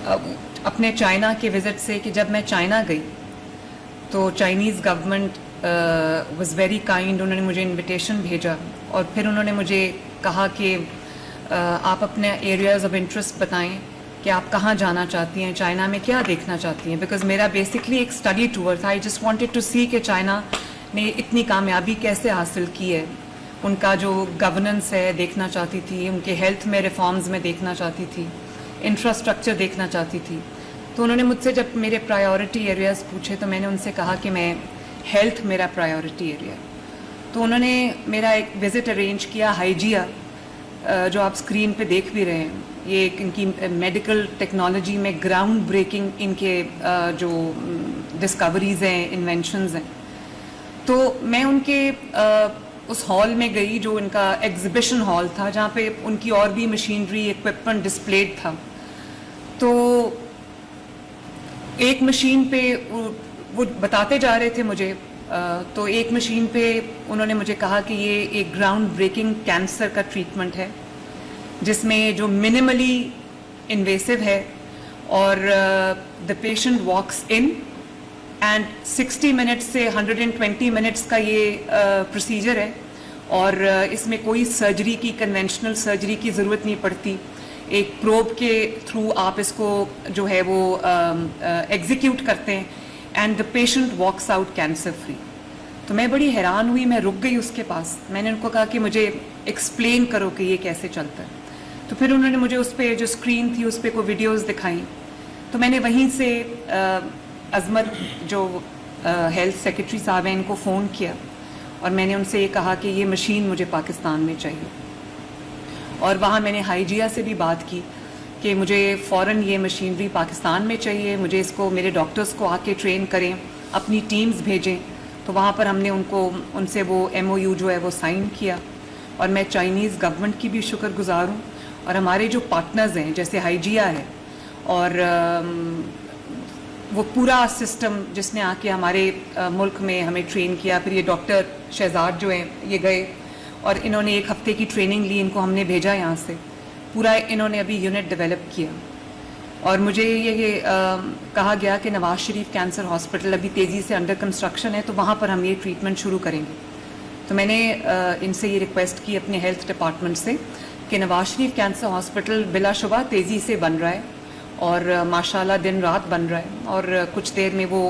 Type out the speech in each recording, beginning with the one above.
اپنے چائنا کے وزٹ سے کہ جب میں چائنا گئی تو Chinese government was very kind. انہوں نے مجھے انویٹیشن بھیجا اور پھر انہوں نے مجھے کہا کہ آپ اپنے ایریاز آف انٹرسٹ بتائیں کہ آپ کہاں جانا چاہتی ہیں, چائنا میں کیا دیکھنا چاہتی ہیں. بیکاز میرا بیسکلی ایک اسٹڈی ٹور تھا. آئی جسٹ وانٹیڈ ٹو سی کہ چائنا نے اتنی کامیابی کیسے حاصل کی ہے. ان کا جو گورننس ہے دیکھنا چاہتی تھی, ان کے ہیلتھ میں ریفارمز میں دیکھنا چاہتی تھی, انفراسٹرکچر دیکھنا چاہتی تھی. تو انہوں نے مجھ سے جب میرے پرائیورٹی ایریاز پوچھے تو میں نے ان سے کہا کہ میں ہیلتھ میرا پرائیورٹی ایریا. تو انہوں نے میرا ایک وزٹ ارینج کیا ہائیجیا, جو آپ اسکرین پہ دیکھ بھی رہے ہیں. یہ ایک ان کی میڈیکل ٹیکنالوجی میں گراؤنڈ بریکنگ ان کے جو ڈسکوریز ہیں, انوینشنز ہیں. تو میں ان کے اس ہال میں گئی جو ان کا ایگزیبیشن ہال تھا, جہاں پہ ان کی اور بھی مشینری اکوپمنٹ ڈسپلیڈ تھا. تو ایک مشین پہ وہ بتاتے جا رہے تھے مجھے, تو ایک مشین پہ انہوں نے مجھے کہا کہ یہ ایک گراؤنڈ بریکنگ کینسر کا ٹریٹمنٹ ہے جس میں جو منیملی انویسو ہے اور the patient walks in and 60 minutes سے 120 منٹس کا یہ پروسیجر ہے, اور اس میں کوئی سرجری کی کنونشنل سرجری کی ضرورت نہیں پڑتی. ایک پروب کے تھرو آپ اس کو جو ہے وہ ایگزیکیوٹ کرتے ہیں and the patient walks out cancer free. تو میں بڑی حیران ہوئی, میں رک گئی اس کے پاس. میں نے ان کو کہا کہ مجھے ایکسپلین کرو کہ یہ کیسے چلتا ہے. تو پھر انہوں نے مجھے اس پہ جو اسکرین تھی اس پہ کوئی ویڈیوز دکھائیں. تو میں نے وہیں سے عظمت جو ہیلتھ سیکرٹری صاحب ہیں ان کو فون کیا اور میں نے ان سے یہ کہا کہ یہ مشین مجھے پاکستان میں چاہیے. اور وہاں میں نے ہائیجیا سے بھی بات کی کہ مجھے فوراً یہ مشینری پاکستان میں چاہیے, مجھے اس کو میرے ڈاکٹرز کو آ کے ٹرین کریں, اپنی ٹیمز بھیجیں. تو وہاں پر ہم نے ان سے وہ MOU جو ہے وہ سائن کیا. اور میں چائنیز گورنمنٹ کی بھی شکر گزار ہوں, اور ہمارے جو پارٹنرز ہیں جیسے ہائیجیا ہے اور وہ پورا سسٹم جس نے آ کے ہمارے ملک میں ہمیں ٹرین کیا. پھر یہ ڈاکٹر شہزاد جو ہیں یہ گئے اور انہوں نے 1 ہفتے کی ٹریننگ لی, ان کو ہم نے بھیجا یہاں سے. پورا انہوں نے ابھی یونٹ ڈیولپ کیا. اور مجھے یہ کہا گیا کہ نواز شریف کینسر ہاسپٹل ابھی تیزی سے انڈر کنسٹرکشن ہے, تو وہاں پر ہم یہ ٹریٹمنٹ شروع کریں گے. تو میں نے ان سے یہ ریکویسٹ کی اپنے ہیلتھ ڈپارٹمنٹ سے کہ نواز شریف کینسر ہاسپٹل بلا شبہ تیزی سے بن رہا ہے اور ماشاءاللہ دن رات بن رہا ہے, اور کچھ دیر میں وہ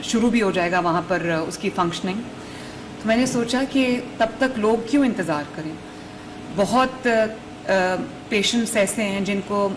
شروع بھی ہو جائے گا وہاں پر اس کی فنکشننگ. تو میں نے سوچا کہ تب تک لوگ کیوں انتظار کریں. بہت پیشنٹس ایسے ہیں جن کو